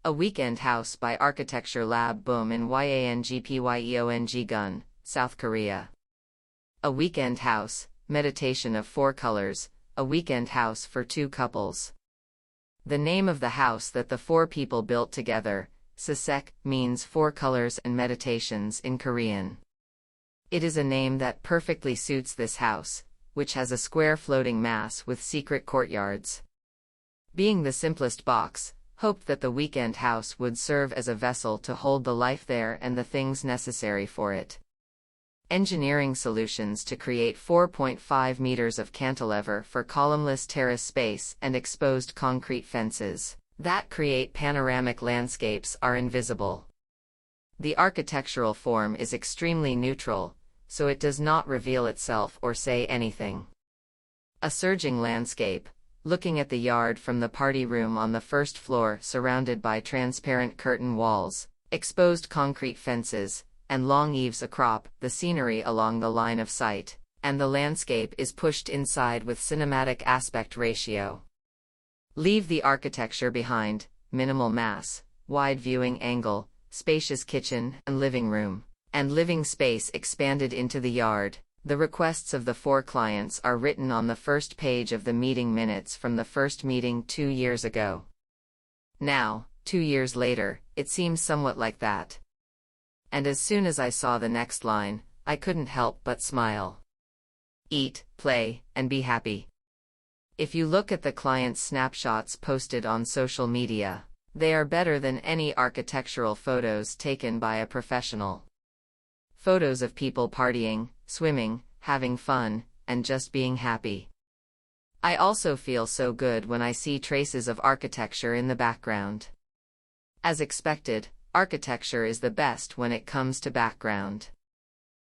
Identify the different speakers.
Speaker 1: A Weekend House by Architecture Lab Boum in YANGPYEONG-GUN, South Korea. A Weekend House, Meditation of Four Colors, a weekend house for two couples. The name of the house that the four people built together, Sasaek, means four colors and meditations in Korean. It is a name that perfectly suits this house, which has a square floating mass with secret courtyards. Being the simplest box, hoped that the weekend house would serve as a vessel to hold the life there and the things necessary for it. Engineering solutions to create 4.5 meters of cantilever for columnless terrace space and exposed concrete fences that create panoramic landscapes are invisible. The architectural form is extremely neutral, so it does not reveal itself or say anything. A surging landscape, looking at the yard from the party room on the first floor surrounded by transparent curtain walls, exposed concrete fences, and long eaves acrop the scenery along the line of sight, and the landscape is pushed inside with cinematic aspect ratio. Leave the architecture behind, minimal mass, wide viewing angle, spacious kitchen and living room, and living space expanded into the yard. The requests of the four clients are written on the first page of the meeting minutes from the first meeting 2 years ago. Now, 2 years later, it seems somewhat like that. And as soon as I saw the next line, I couldn't help but smile. Eat, play, and be happy. If you look at the client's snapshots posted on social media, they are better than any architectural photos taken by a professional. Photos of people partying, swimming, having fun, and just being happy. I also feel so good when I see traces of architecture in the background. As expected, architecture is the best when it comes to background.